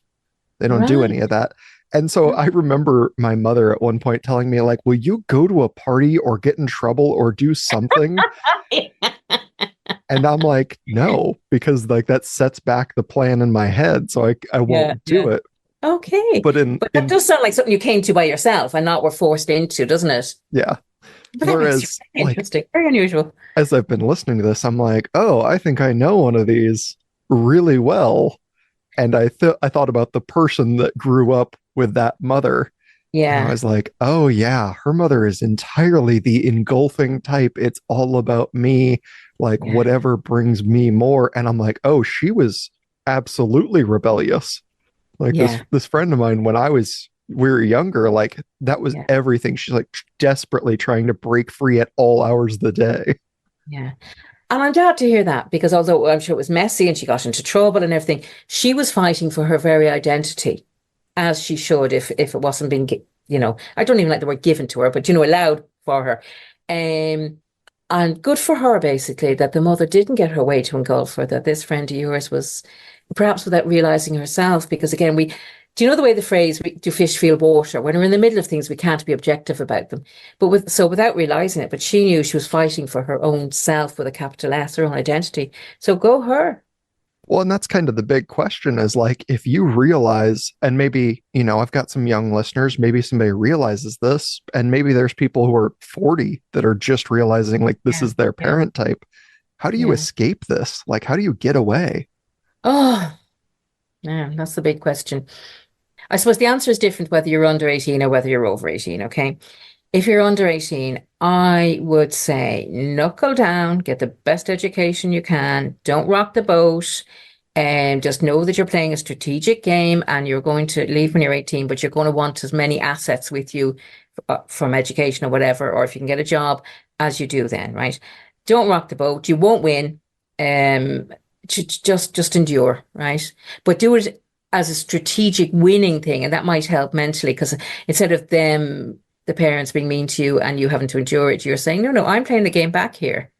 They don't do any Right. of that. And so I remember my mother at one point telling me, like, will you go to a party or get in trouble or do something? And I'm like, no, because like that sets back the plan in my head. So I Yeah, won't yeah. do it. Okay. But But that does sound like something you came to by yourself and not were forced into, doesn't it? yeah. But that makes you Whereas very like interesting, very unusual. as I've been listening to this, I'm like, oh, I think I know one of these really well. And I thought about the person that grew up with that mother. And I Yeah, was like, oh yeah, her mother is entirely the engulfing type. It's all about me, like yeah, whatever brings me more. And I'm like, oh, she was absolutely rebellious. Like this yeah, this friend of mine when we were younger, like that was yeah, everything. She's like desperately trying to break free at all hours of the day. yeah. And I'm glad to hear that because although I'm sure it was messy and she got into trouble and everything, she was fighting for her very identity, as she should if it wasn't being, I don't even like the word given to her, but allowed for her. Um, and good for her basically that the mother didn't get her way to engulf her, that this friend of yours was perhaps without realizing herself, because again, do you know the way the phrase do fish feel water? When we're in the middle of things, we can't be objective about them. But without realizing it, but she knew she was fighting for her own self with a capital S, her own identity. So go her. Well, and that's kind of the big question is like, if you realize, and maybe, I've got some young listeners, maybe somebody realizes this, and maybe there's people who are 40 that are just realizing like this Yeah, is their yeah, parent type. How do you yeah. escape this? Like, how do you get away? Oh, yeah, that's the big question. I suppose the answer is different whether you're under 18 or whether you're over 18, okay? If you're under 18, I would say knuckle down, get the best education you can, don't rock the boat, and just know that you're playing a strategic game and you're going to leave when you're 18, but you're going to want as many assets with you from education or whatever, or if you can get a job as you do then, right? Don't rock the boat. You won't win. Um, just endure, right? But do it as a strategic winning thing, and that might help mentally because instead of them, the parents being mean to you and you having to endure it, you're saying, no, I'm playing the game back here.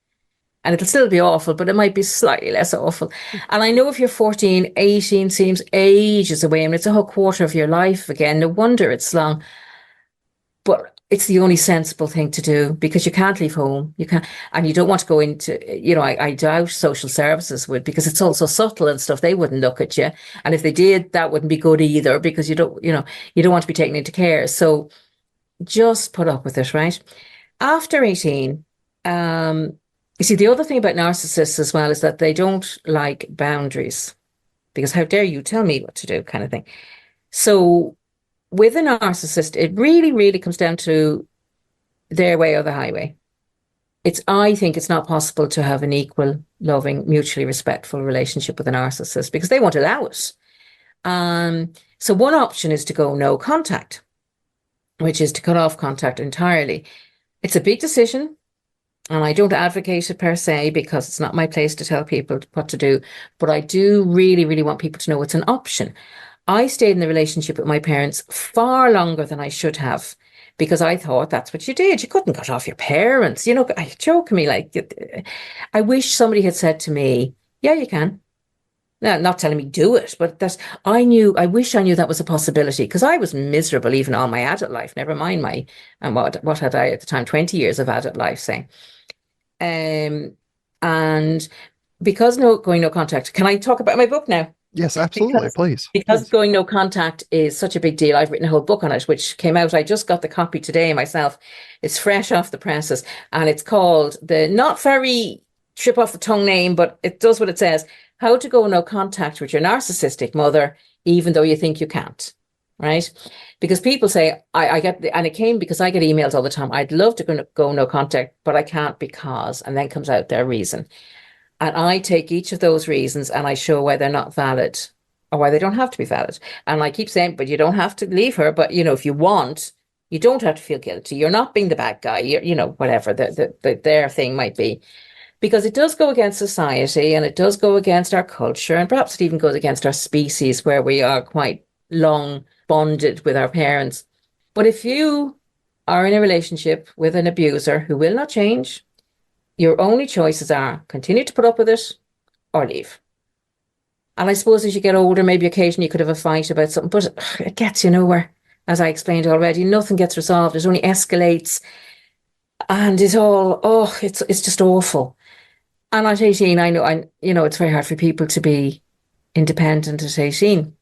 And it'll still be awful, but it might be slightly less awful. And I know if you're 14, 18 seems ages away. I mean, it's a whole quarter of your life again. No wonder it's long. But it's the only sensible thing to do because you can't leave home. You can't, and you don't want to go into, I doubt social services would because it's all so subtle and stuff. They wouldn't look at you. And if they did, that wouldn't be good either because you don't want to be taken into care. So just put up with it, right? After 18, you see, the other thing about narcissists as well is that they don't like boundaries because how dare you tell me what to do kind of thing. So with a narcissist, it really, really comes down to their way or the highway. I think it's not possible to have an equal, loving, mutually respectful relationship with a narcissist because they won't allow it. So one option is to go no contact, which is to cut off contact entirely. It's a big decision. And I don't advocate it per se because it's not my place to tell people what to do. But I do really, really want people to know it's an option. I stayed in the relationship with my parents far longer than I should have because I thought that's what you did. You couldn't cut off your parents. I joke me like, I wish somebody had said to me, yeah, you can. No, not telling me do it, but I wish I knew that was a possibility because I was miserable even all my adult life, never mind what had I at the time, 20 years of adult life, say. And because going no contact, can I talk about my book now? Yes, absolutely. Please. Because going no contact is such a big deal. I've written a whole book on it, which came out. I just got the copy today myself. It's fresh off the presses and it's called the not very trip off the tongue name, but it does what it says. How to go no contact with your narcissistic mother, even though you think you can't. Right? Because people say, I get, and it came because I get emails all the time. I'd love to go no contact, but I can't because, and then comes out their reason. And I take each of those reasons and I show why they're not valid or why they don't have to be valid. And I keep saying, but you don't have to leave her. But, if you want, you don't have to feel guilty. You're not being the bad guy. Whatever their thing might be. Because it does go against society and it does go against our culture. And perhaps it even goes against our species where we are quite long bonded with our parents. But if you are in a relationship with an abuser who will not change, your only choices are continue to put up with it or leave. And I suppose as you get older, maybe occasionally you could have a fight about something, but it gets you nowhere. As I explained already, nothing gets resolved. It only escalates and it's just awful. And at 18, I know it's very hard for people to be independent at 18.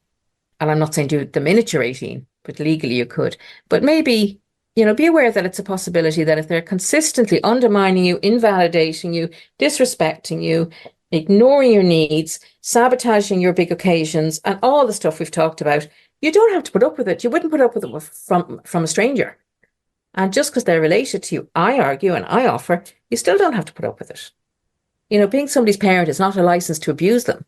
And I'm not saying do it the minute you're 18, but legally you could. But maybe, be aware that it's a possibility that if they're consistently undermining you, invalidating you, disrespecting you, ignoring your needs, sabotaging your big occasions, and all the stuff we've talked about, you don't have to put up with it. You wouldn't put up with it from a stranger. And just because they're related to you, I argue and I offer, you still don't have to put up with it. Being somebody's parent is not a license to abuse them.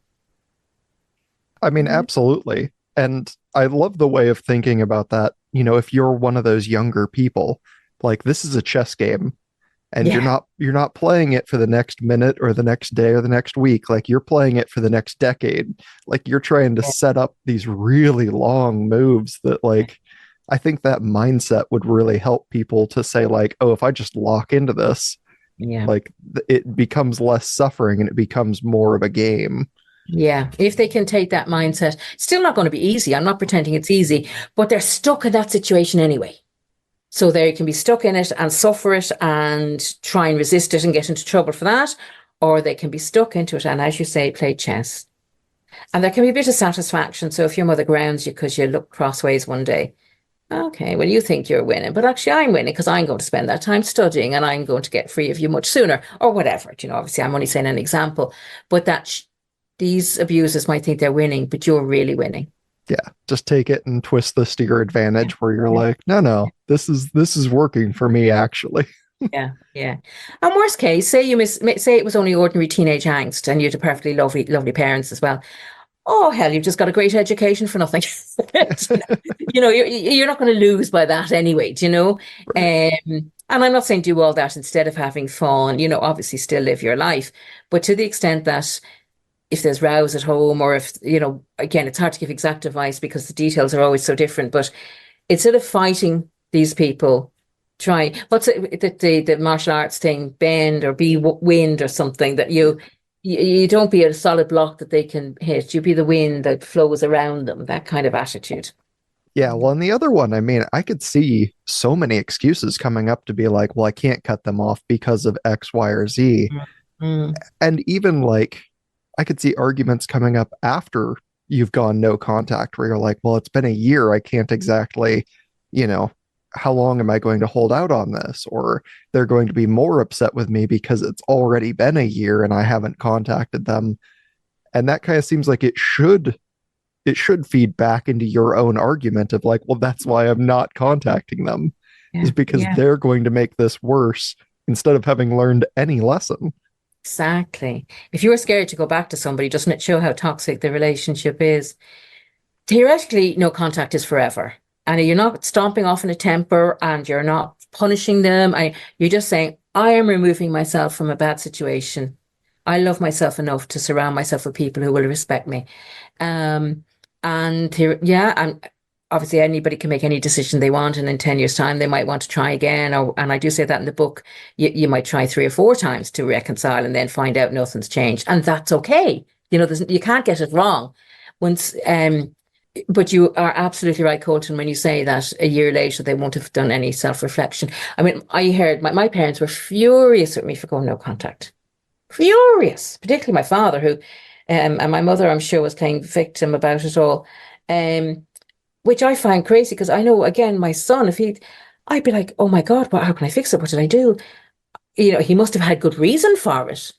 I mean, absolutely. And I love the way of thinking about that. If you're one of those younger people, like this is a chess game and you're not playing it for the next minute or the next day or the next week. Like you're playing it for the next decade. Like you're trying to set up these really long moves that I think that mindset would really help people to say like, oh, if I just lock into this, it becomes less suffering and it becomes more of a game. Yeah, if they can take that mindset, it's still not going to be easy. I'm not pretending it's easy, but they're stuck in that situation anyway. So they can be stuck in it and suffer it and try and resist it and get into trouble for that, or they can be stuck into it and, as you say, play chess. And there can be a bit of satisfaction. So if your mother grounds you because you look crossways one day, okay, well, you think you're winning, but actually I'm winning because I'm going to spend that time studying and I'm going to get free of you much sooner or whatever. Obviously I'm only saying an example, but these abusers might think they're winning, but you're really winning. Yeah, just take it and twist this to your Yeah, advantage where you're yeah, like, no, no, this is working for me actually. yeah, yeah. And worst case, say you say it was only ordinary teenage angst, and you had perfectly lovely, lovely parents as well. Oh hell, you've just got a great education for nothing. You're not going to lose by that anyway. Do you know? Right. And I'm not saying do all that instead of having fun. Obviously still live your life, but to the extent that if there's rows at home, or if again, it's hard to give exact advice because the details are always so different. But instead of fighting these people, try what's it, the martial arts thing, bend or be wind or something that you don't be a solid block that they can hit. You be the wind that flows around them. That kind of attitude. Yeah, well, and the other one, I mean, I could see so many excuses coming up to be like, well, I can't cut them off because of X, Y, or Z. Mm. And even like, I could see arguments coming up after you've gone no contact where you're like, well, it's been a year. I can't exactly, you know, how long am I going to hold out on this? Or they're going to be more upset with me because it's already been a year and I haven't contacted them. And that kind of seems like it should feed back into your own argument of like, well, that's why I'm not contacting them, is Yeah, because yeah. they're going to make this worse instead of having learned any lesson. Exactly. If you were scared to go back to somebody, doesn't it show how toxic the relationship is? Theoretically, no contact is forever. And you're not stomping off in a temper and you're not punishing them. You're just saying, I am removing myself from a bad situation. I love myself enough to surround myself with people who will respect me. Um, and here, yeah, and obviously anybody can make any decision they want, and in 10 years' time they might want to try again. And I do say that in the book, you might try 3 or 4 times to reconcile and then find out nothing's changed. And that's okay. You can't get it wrong. Once but you are absolutely right, Colton, when you say that a year later they won't have done any self-reflection. I mean, I heard my parents were furious with me for going no contact. Furious, particularly my father, who and my mother, I'm sure, was playing victim about it all. Um, which I find crazy because I know, again, my son, I'd be like, oh my God, how can I fix it? What did I do? He must have had good reason for it.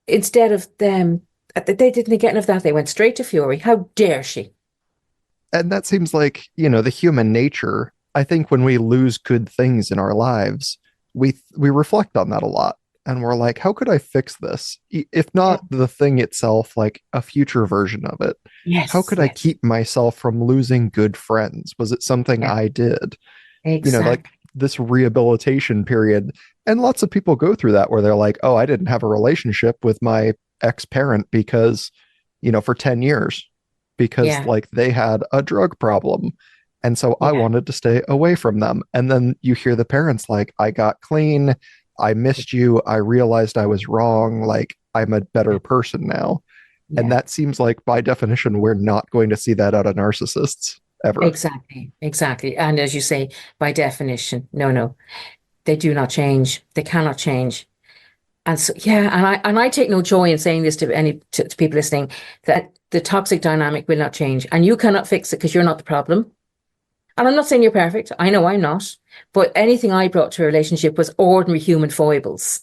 Instead of them, they didn't get enough of that. They went straight to fury. How dare she? And that seems like, the human nature. I think when we lose good things in our lives, we reflect on that a lot. And we're like, how could I fix this? If Yeah. not the thing itself, like a future version of it. How Yes, could I yes, keep myself from losing good friends? Was it something yeah, I did? Like exactly. this rehabilitation period. And lots of people go through that where they're like, oh, I didn't have a relationship with my ex parent because, for 10 years, because Yeah, like they had a drug problem. And so I yeah, wanted to stay away from them. And then you hear the parents like, I got clean. I missed you. I realized I was wrong. Like, I'm a better person now. And yeah. that seems like, by definition, we're not going to see that out of narcissists ever. Exactly, exactly. And as you say, by definition, no, no, they do not change. They cannot change. And so, yeah, and I take no joy in saying this to people listening, that the toxic dynamic will not change, and you cannot fix it because you're not the problem. And I'm not saying you're perfect. I know I'm not. But anything I brought to a relationship was ordinary human foibles,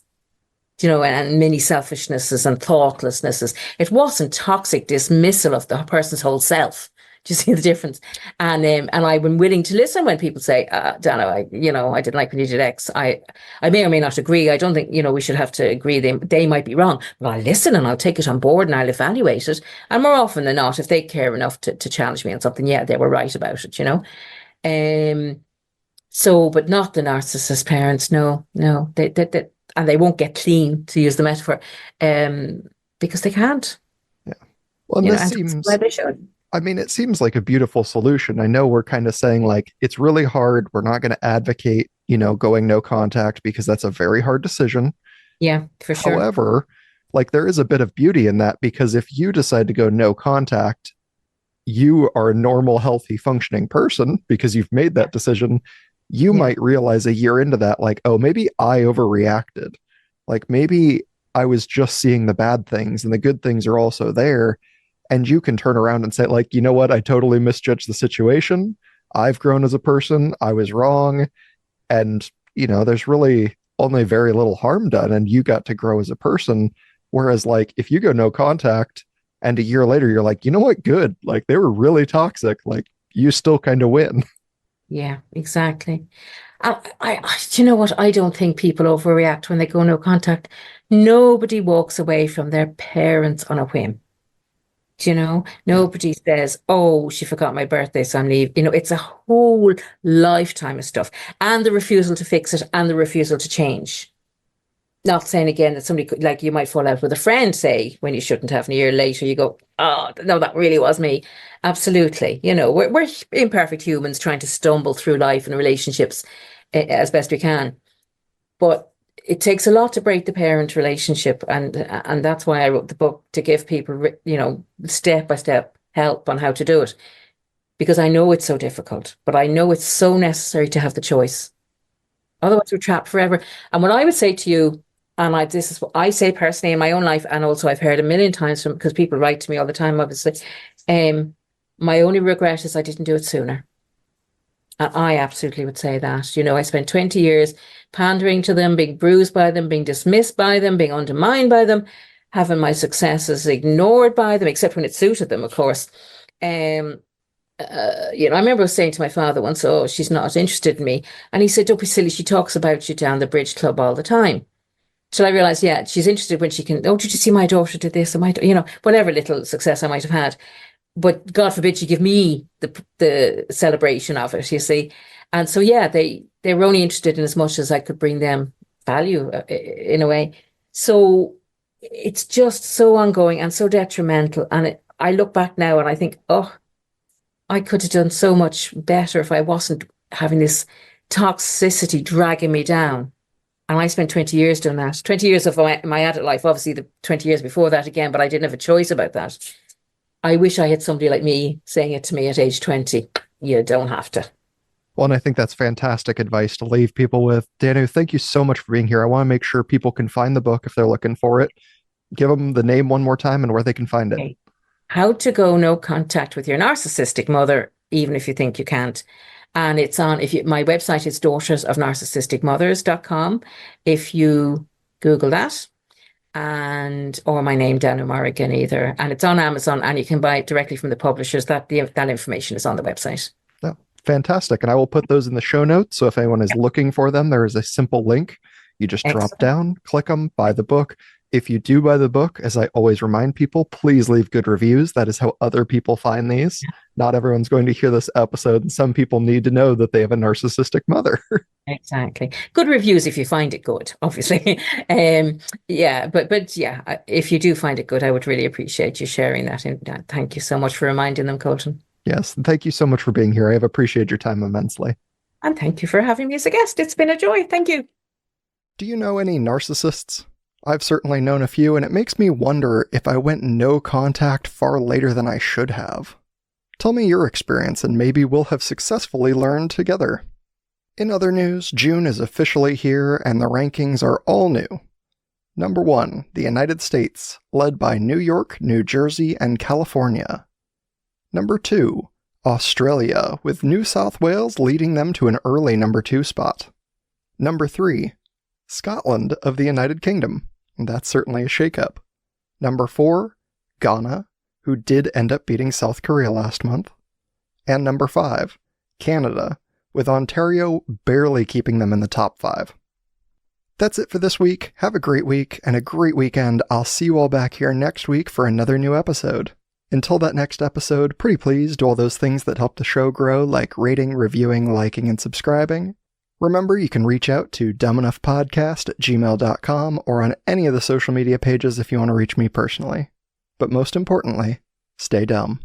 and many selfishnesses and thoughtlessnesses. It wasn't toxic dismissal of the person's whole self. Do you see the difference? And I've been willing to listen when people say, Dano, I didn't like when you did X. I may or may not agree. I don't think, we should have to agree. They might be wrong, but I'll listen and I'll take it on board and I'll evaluate it. And more often than not, if they care enough to challenge me on something, yeah, they were right about it. Um, but not the narcissist parents. No, no, and they won't get clean, to use the metaphor, um, because they can't. Yeah. Well, and this And that's why seems, they should. I mean, it seems like a beautiful solution. I know we're kind of saying like it's really hard. We're not going to advocate, going no contact because that's a very hard decision. Yeah, for sure. However, like there is a bit of beauty in that because if you decide to go no contact, you are a normal, healthy, functioning person because you've made that decision. You Yeah, might realize a year into that, like, oh, maybe I overreacted. Like maybe I was just seeing the bad things and the good things are also there. And you can turn around and say, like, you know what? I totally misjudged the situation. I've grown as a person. I was wrong. And, there's really only very little harm done. And you got to grow as a person. Whereas, like, if you go no contact And a year later, you're like, you know what? Good. Like, they were really toxic. Like, you still kind of win. Yeah, exactly. Do you know what? I don't think people overreact when they go no contact. Nobody walks away from their parents on a whim. Do you know? Yeah. Nobody says, "Oh, she forgot my birthday, so I'm leaving." You know, it's a whole lifetime of stuff, and the refusal to fix it, and the refusal to change. Not saying again that somebody could, like, you might fall out with a friend, say, when you shouldn't have, and a year later you go, "Oh, no, that really was me." Absolutely. You know, we're imperfect humans trying to stumble through life and relationships as best we can. But it takes a lot to break the parent relationship, and that's why I wrote the book, to give people, you know, step by step help on how to do it. Because I know it's so difficult, but I know it's so necessary to have the choice. Otherwise, we're trapped forever. And what I would say to you, and this is what I say personally in my own life, and also I've heard a million times from, because people write to me all the time, obviously. Um, my only regret is I didn't do it sooner. And I absolutely would say that. You know, I spent 20 years pandering to them, being bruised by them, being dismissed by them, being undermined by them, having my successes ignored by them, except when it suited them, of course. Um, you know, I remember saying to my father once, "Oh, she's not interested in me." And he said, "Don't be silly. She talks about you down the bridge club all the time." So I realized, yeah, she's interested when she can, "Oh, did you see my daughter did this?" Or you know, whatever little success I might have had. But God forbid she give me the celebration of it, you see. And so, yeah, they were only interested in as much as I could bring them value, in a way. So it's just so ongoing and so detrimental. And I look back now and I think, oh, I could have done so much better if I wasn't having this toxicity dragging me down. And I spent 20 years doing that. 20 years of my adult life, obviously the 20 years before that again, but I didn't have a choice about that. I wish I had somebody like me saying it to me at age 20. You don't have to. Well, and I think that's fantastic advice to leave people with. Danu, thank you so much for being here. I want to make sure people can find the book if they're looking for it. Give them the name one more time and where they can find it. Okay. How to go no contact with your narcissistic mother, even if you think you can't. And it's on, my website is daughtersofnarcissisticmothers.com. If you Google that, or my name, Danu Morrigan, either. And it's on Amazon, and you can buy it directly from the publishers. That information is on the website. Oh, fantastic. And I will put those in the show notes. So if anyone is looking for them, there is a simple link. You just drop down, click them, buy the book. If you do buy the book, as I always remind people, please leave good reviews. That is how other people find these. Not everyone's going to hear this episode, and some people need to know that they have a narcissistic mother. Exactly. Good reviews if you find it good, obviously. Yeah, but yeah, if you do find it good, I would really appreciate you sharing that. And thank you so much for reminding them, Colton. Yes, and thank you so much for being here. I have appreciated your time immensely. And thank you for having me as a guest. It's been a joy. Thank you. Do you know any narcissists? I've certainly known a few, and it makes me wonder if I went no contact far later than I should have. Tell me your experience, and maybe we'll have successfully learned together. In other news, June is officially here, and the rankings are all new. Number 1, the United States, led by New York, New Jersey, and California. Number 2, Australia, with New South Wales leading them to an early number 2 spot. Number 3, Scotland of the United Kingdom. That's certainly a shakeup. Number 4, Ghana, who did end up beating South Korea last month. And number 5, Canada, with Ontario barely keeping them in the top 5. That's it for this week. Have a great week and a great weekend. I'll see you all back here next week for another new episode. Until that next episode, pretty please do all those things that help the show grow, like rating, reviewing, liking, and subscribing. Remember, you can reach out to dumbenoughpodcast@gmail.com or on any of the social media pages if you want to reach me personally. But most importantly, stay dumb.